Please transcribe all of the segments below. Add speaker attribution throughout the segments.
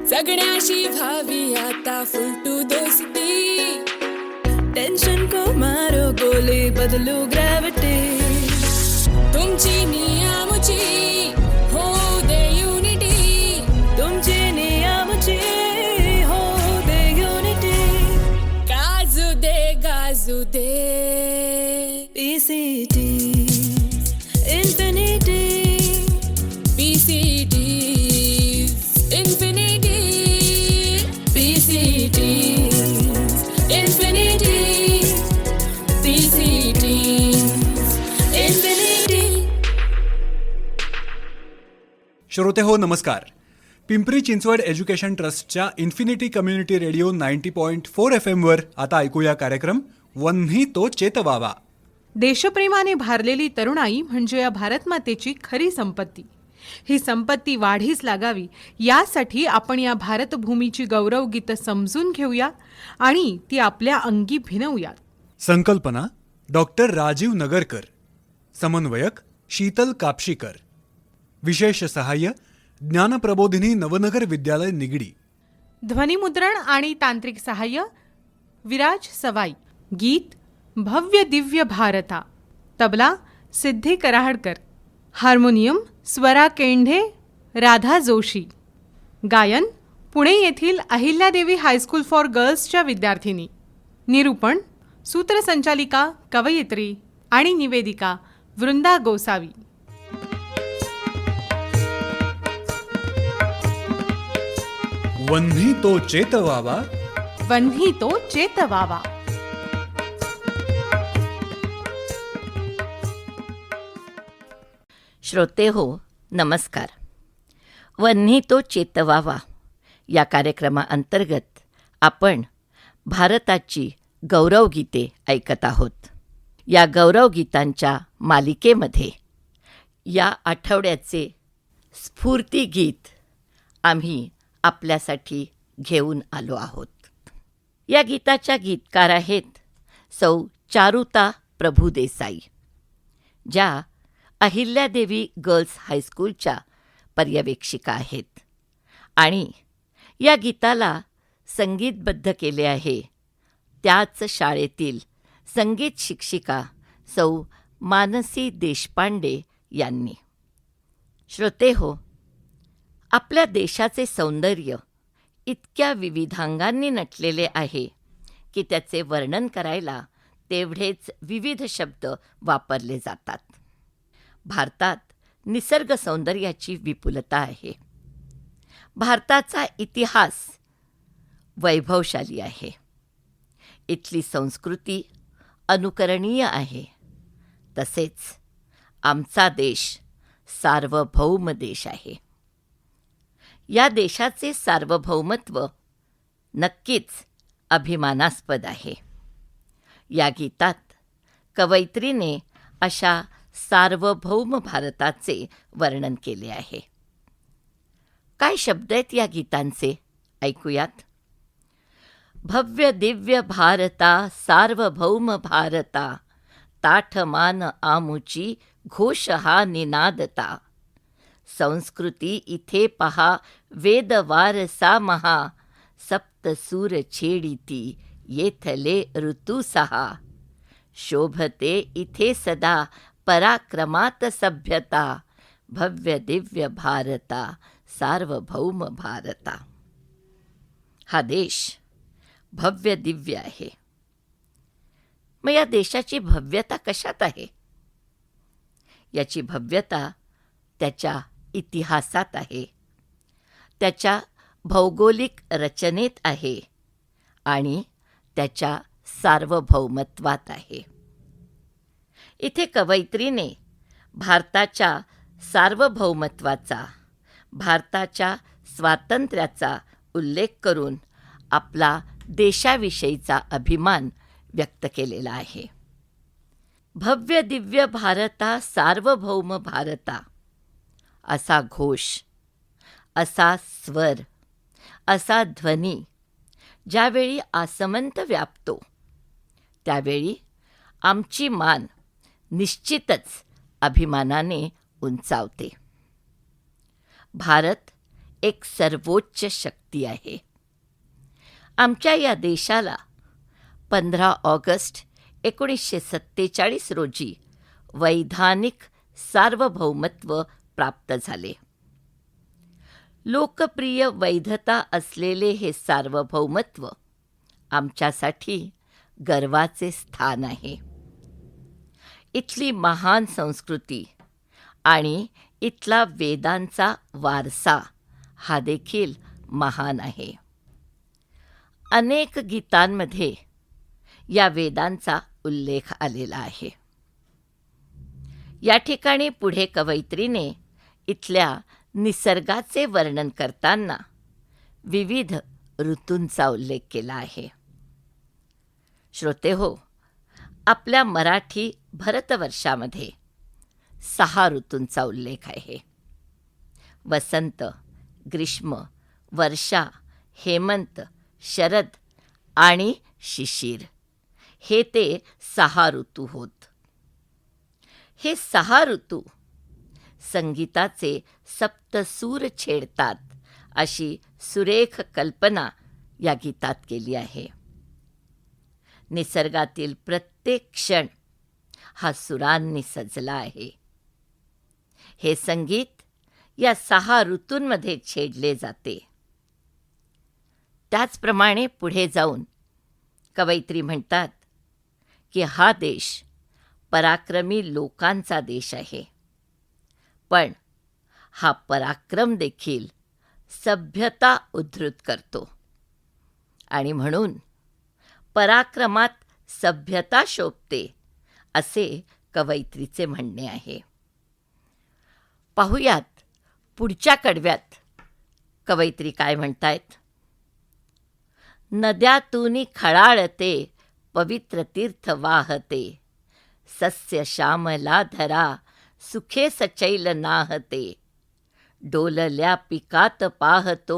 Speaker 1: जगण्याशी व्हावी आता फुलटू दोस्ती, टेन्शन को मारो गोले बदलू ग्रॅव्हिटी, तुमची नियमची हो दे युनिटी, तुमची नियमची हो दे युनिटी, गाजू दे PCT Infinity, PCT Infinity, PCT Infinity, PCT Infinity.
Speaker 2: श्रोते हो नमस्कार. पिंपरी चिंचवड एज्युकेशन ट्रस्टच्या इन्फिनिटी कम्युनिटी रेडिओ 90.4 FM वर आता ऐकूया कार्यक्रम वन्ही तो चेतवावा.
Speaker 3: देशप्रेमाने भारलेली तरुणाई म्हणजे या भारतमातेची खरी संपत्ती. ही संपत्ती वाढीस लागावी यासाठी आपण या भारतभूमीची गौरवगीतं समजून घेऊया आणि ती आपल्या अंगी भिनवूयात.
Speaker 2: संकल्पना डॉक्टर राजीव नगरकर, समन्वयक शीतल कापशीकर, विशेष सहाय्य ज्ञानप्रबोधिनी नवनगर विद्यालय निगडी,
Speaker 3: ध्वनिमुद्रण आणि तांत्रिक सहाय्य विराज सवाई. गीत भव्य दिव्य भारता, तबला सिद्धी कराहडकर, हार्मोनियम स्वरा केंढे, राधा जोशी. गायन पुणे येथील अहिल्यादेवी हायस्कूल फॉर गर्ल्सच्या विद्यार्थिनी. निरूपण सूत्रसंचालिका कवयित्री आणि निवेदिका वृंदा गोसावी.
Speaker 2: वन्ही तो चेतवावा,
Speaker 3: वन्ही तो चेतवावा.
Speaker 4: श्रोते हो नमस्कार. वन्ही तो चेतवावा या कार्यक्रमाअंतर्गत आपण भारताची गौरवगीते ऐकत आहोत. या गौरवगीतांच्या मालिकेमध्ये या आठवड्याचे स्फूर्तिगीत आम्ही आपल्यासाठी घेऊन आलो आहोत. या गीताच्या गीतकार आहेत सौ चारुता प्रभुदेसाई, ज्या अहिल्यादेवी गर्ल्स हायस्कूलच्या पर्यवेक्षिका आहेत, आणि या गीताला संगीतबद्ध केले आहे त्याच शाळेतील संगीत शिक्षिका सौ मानसी देशपांडे यांनी. श्रोते हो, आपल्या देशाचे सौंदर्य इतक्या विविधांगांनी नटलेले आहे की त्याचे वर्णन करायला तेवढेच विविध शब्द वापरले जातात. भारतात निसर्ग सौंदर्याची विपुलता आहे. भारताचा इतिहास वैभवशाली आहे. इथली संस्कृती अनुकरणीय आहे. तसेच आमचा देश सार्वभौम देश आहे. या देशाचे सार्वभौमत्व नक्कीच अभिमानास्पद आहे. या गीतात कवयित्रीने अशा सार्वभौम भारताचे वर्णन केले आहे. काय शब्द आहेत या गीतांचे, ऐकूयात. भव्य दिव्य भारता, सार्वभौम भारता, ताठमान आमुची घोष हा निनादता, संस्कृती इथे पहा वेद वारसा महा, सप्तसूर छेडिती येथले ऋतू सहा, शोभते इथे सदा पराक्रमात सभ्यता, भव्य दिव्य भारता, सार्वभौम भारता. हा देश भव्य दिव्य आहे. मग या देशाची भव्यता कशात आहे? याची भव्यता त्याच्या इतिहासात आहे, त्याच्या भौगोलिक रचनेत आहे आणि त्याच्या सार्वभौमत्वात आहे. इथे कवयित्रीने भारताच्या सार्वभौमत्वाचा, भारताच्या स्वातंत्र्याचा उल्लेख करून आपला देशाविषयीचा अभिमान व्यक्त केलेला आहे. भव्य दिव्य भारता, सार्वभौम भारता असा घोष, असा स्वर, असा ध्वनी ज्यावेळी आसमंत व्यापतो त्यावेळी आमची मान निश्चितच अभिमानाने उंचावते. भारत एक सर्वोच्च शक्ती आहे. आमच्या या देशाला 15 ऑगस्ट 1947 रोजी वैधानिक सार्वभौमत्व प्राप्त झाले. लोकप्रिय वैधता असलेले हे सार्वभौमत्व आमच्यासाठी गर्वाचे स्थान आहे. इथली महान संस्कृती आणि इथला वेदांचा वारसा हा देखील महान आहे. अनेक गीतांमध्ये या वेदांचा उल्लेख आलेला आहे. या ठिकाणी पुढे कवयित्रीने इथल्या निसर्गाचे वर्णन करताना विविध ऋतूंचा उल्लेख केला आहे. श्रोतेहो, आपल्या मराठी भरतवर्षामध्ये 6 ऋतूंचा उल्लेख आहे. वसंत, ग्रीष्म, वर्षा, हेमंत, शरद आणि शिशिर हे ते 6 ऋतू होत. हे 6 ऋतू संगीताचे सप्तसूर छेडतात अशी सुरेख कल्पना या गीतात केली आहे. निसर्गातील प्रत्येक क्षण हा सुरांनी सजला आहे. हे संगीत या 6 ऋतूंमध्ये छेडले जाते. त्याचप्रमाणे पुढे जाऊन कवयित्री म्हणतात की हा देश पराक्रमी लोकांचा देश आहे, पण हा पराक्रम देखील सभ्यता उद्धृत करतो आणि म्हणून पराक्रमात सभ्यता शोभते असे कवयित्रीचे म्हणणे आहे. पाहुयात पुढच्या कडव्यात कवयित्री काय म्हणतायत. नद्यातूनी खळाळते पवित्र तीर्थ वाहते, सस्य श्यामला धरा सुखे सचैल नाहते, डोलल्या पिकात पाहतो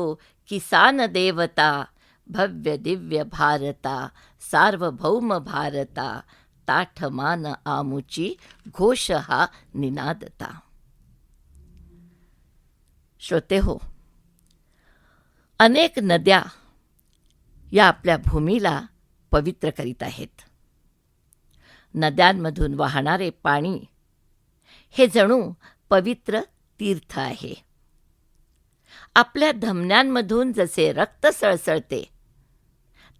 Speaker 4: किसान देवता, भव्य दिव्य भारता सार्वभौम भारता, ताठमान आमुची घोष हा निनादता. श्रोते हो, अनेक नद्या या आपल्या भूमीला पवित्र करीत आहेत. नद्यांमधून वाहणारे पाणी हे जणू पवित्र तीर्थ आहे. आपल्या धमन्यांमधून जसे रक्त सळसळते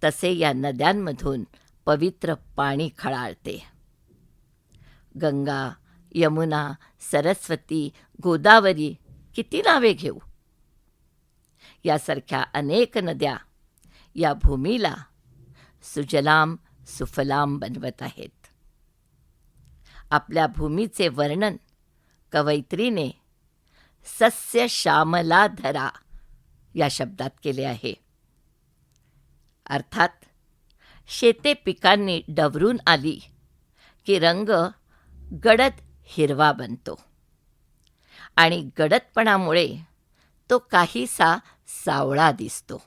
Speaker 4: तसे या नद्यांमधून पवित्र पाणी खळाळते. गंगा, यमुना, सरस्वती, गोदावरी किती नावे घेऊ. यासारख्या अनेक नद्या या भूमीला सुजलाम सुफलाम बनवत आहेत. आपल्या भूमीचे वर्णन कवयित्रीने सस्य श्यामला धरा या शब्दात केले आहे. अर्थात शेते पिकांनी डवरून आली की रंग गडद हिरवा बनतो आणि गडदपणामुळे तो काहीसा सावळा दिसतो.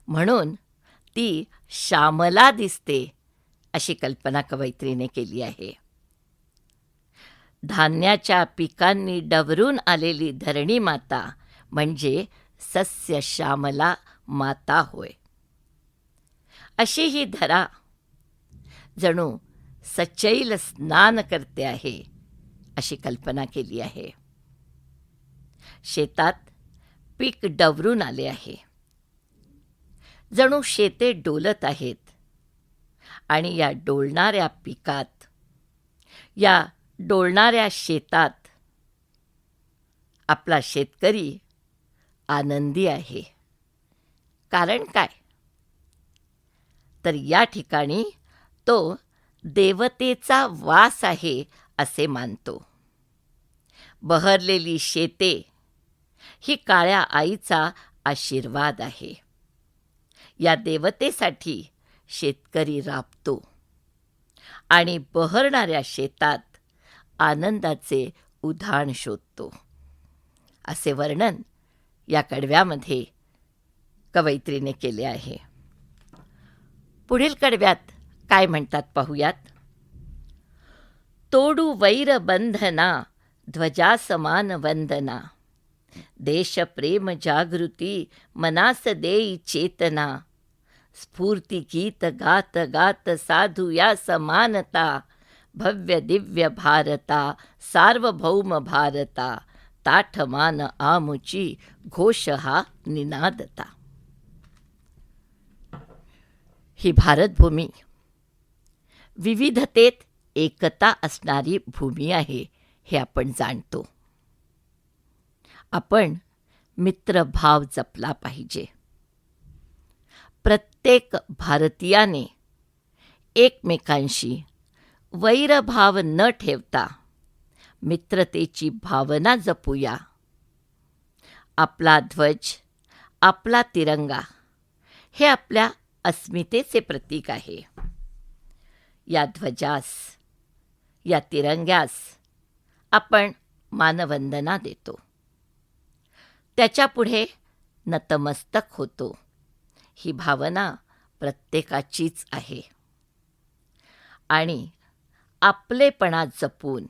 Speaker 4: म्हणून ती श्यामला दिसते अशी कल्पना कवयित्रीने केली आहे. धान्याच्या पिकांनी डवरून आलेली धरणी माता म्हणजे सस्य श्यामला माता होय. अशी ही धरा जणू सचैल स्नान करते आहे अशी कल्पना केली आहे. शेतात पीक डवरून आले आहे. जणू शेते डोलत आहेत आणि या डोलणाऱ्या पिकात, या डोलणाऱ्या शेतात आपला शेतकरी आनंदी आहे. कारण काय? तर या ठिकाणी तो देवतेचा वास आहे असे मानतो. बहरलेली शेते ही काळ्या आईचा आशीर्वाद आहे. या देवतेसाठी शेतकरी राबतो आणि बहरणाऱ्या शेतात आनंदाचे उधाण शोधतो. असे वर्णन या कडव्यामध्ये कवयित्रीने केले आहे. पुढील कडव्यात काय म्हणतात पाहूयात. तोडू वैर बंधना ध्वजासमान वंदना, देशप्रेम जागृती मनास देई चेतना, स्फूर्ती गीत गात गात साधूया समानता, भव्य दिव्य भारता सार्वभौम भारता, ताठमान आमुची घोष हा निनादता. ही भारतभूमी विविधतेत एकता असणारी भूमी आहे हे आपण जाणतो. आपण मित्रभाव जपला पाहिजे. प्रत्येक भारतीयाने एकमेकांशी वैरभाव न ठेवता मित्रतेची भावना जपूया. आपला ध्वज, आपला तिरंगा हे आपल्या अस्मितेचे प्रतीक आहे. या ध्वजास, या तिरंग्यास आपण मानवंदना देतो. त्याच्यापुढे नतमस्तक होतो. ही भावना प्रत्येकाचीच आहे. आणि आपलेपणा जपून,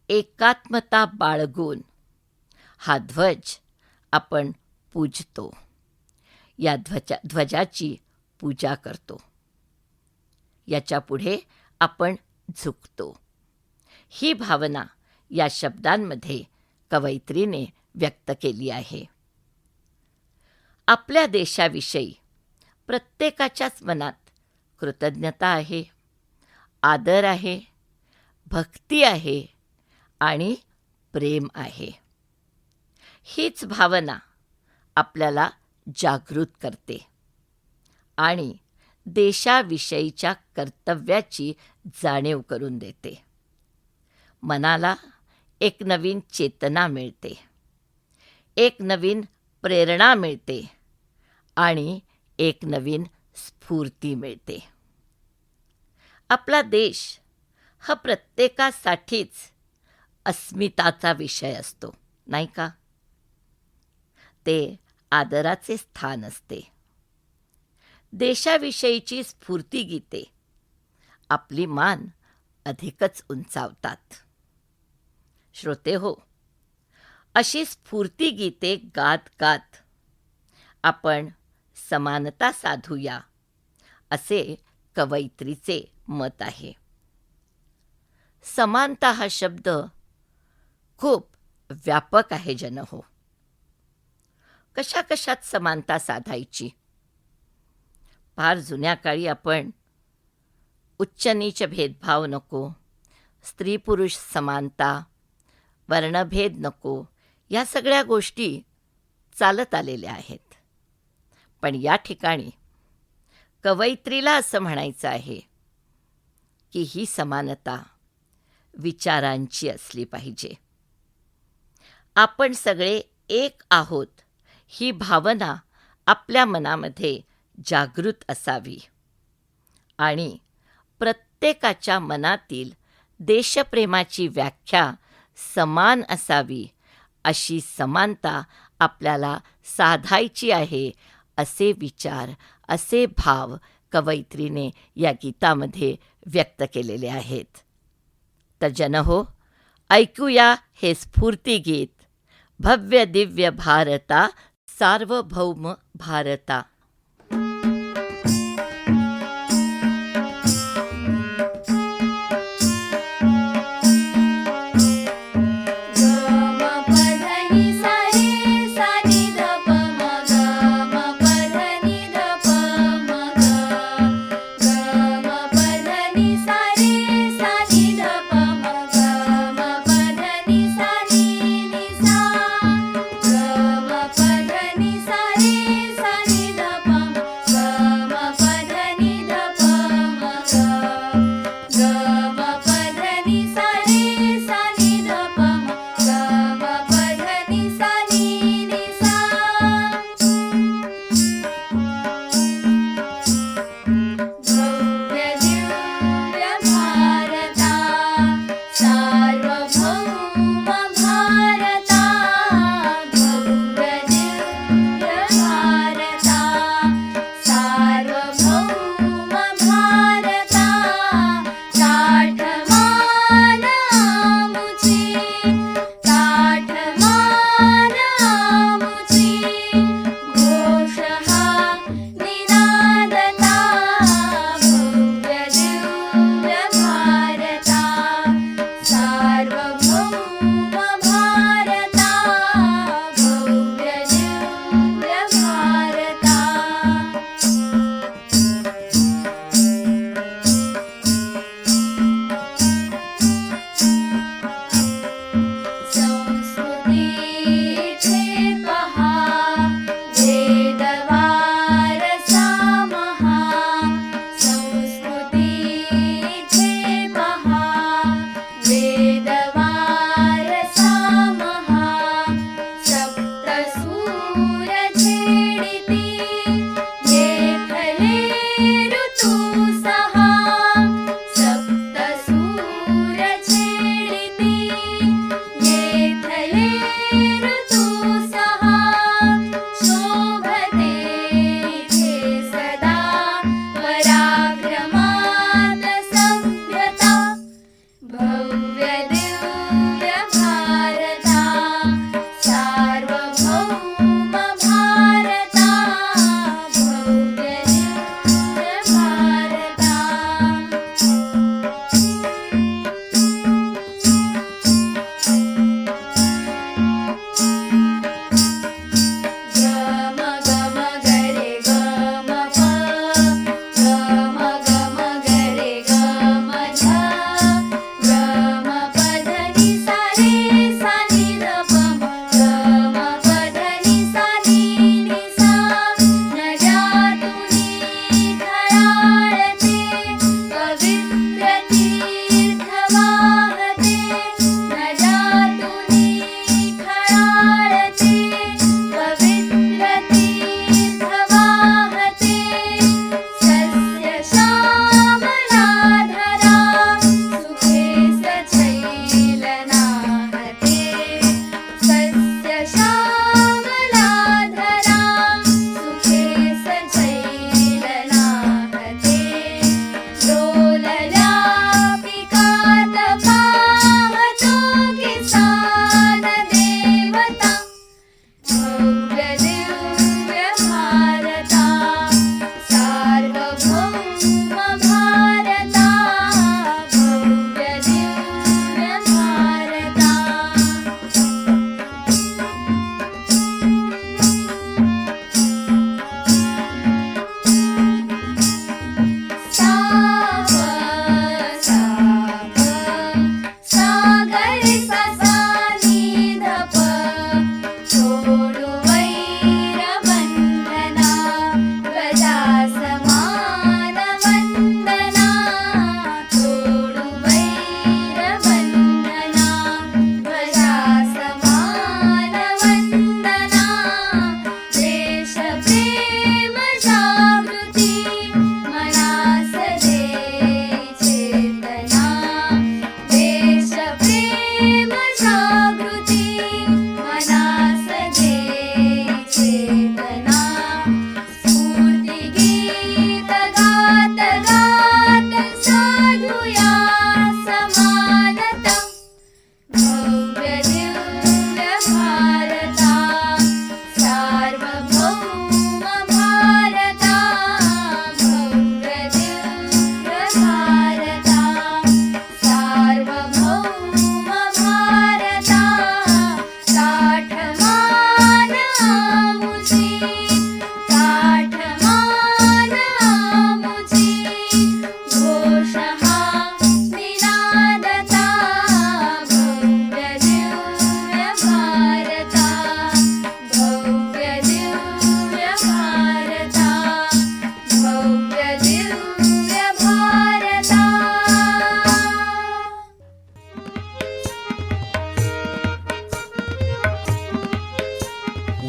Speaker 4: एकात्मता बाळगून हा ध्वज आपण पूजतो. या ध्वजाची पूजा करतो. याच्यापुढे आपण झुकतो. ही भावना या शब्दांमध्ये कवयित्रीने व्यक्त केली आहे. आपल्या देशाविषयी प्रत्येकाच्याच मनात कृतज्ञता आहे, आदर आहे, भक्ती आहे आणि प्रेम आहे. हीच भावना आपल्याला जागृत करते आणि देशाविषयीच्या कर्तव्याची जाणीव करून देते. मनाला एक नवीन चेतना मिळते, एक नवीन प्रेरणा मिळते आणि एक नवीन स्फूर्ती मिळते. आपला देश हा प्रत्येकासाठीच अस्मिताचा विषय असतो, नाही का? ते आदराचे स्थान असते. देशाविषयीची स्फूर्तिगीते आपली मान अधिकच उंचावतात. श्रोते हो, अशी स्फूर्तिगीते गात गात आपण समानता साधूया असे कवयित्रीचे मत आहे. समानता हा शब्द खूप व्यापक आहे जनहो. कशा कशात समानता साधायची? फार जुन्या काळी आपण उच्च नीच भेदभाव नको, स्त्री पुरुष समानता, वर्णभेद नको, या सगळ्या गोष्टी चालत आलेल्या आहेत. पण या ठिकाणी कवयित्रीला असं म्हणायचं आहे की ही समानता विचारांची असली पाहिजे. आपण सगळे एक आहोत ही भावना आपल्या मनामध्ये जागृत असावी आणि प्रत्येकाच्या मनातील देशप्रेमाची व्याख्या समान असावी. अशी समानता आपल्याला साधायची आहे असे विचार, असे भाव कवयित्रीने या गीतामध्ये व्यक्त केलेले आहेत. तर जनहो, ऐकूया हे स्फूर्तिगीत, भव्य दिव्य भारता सार्वभौम भारता.
Speaker 1: Sa ni da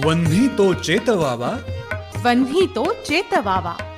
Speaker 2: वन्ही तो चेतवावा
Speaker 3: वन्ही तो चेतवावा.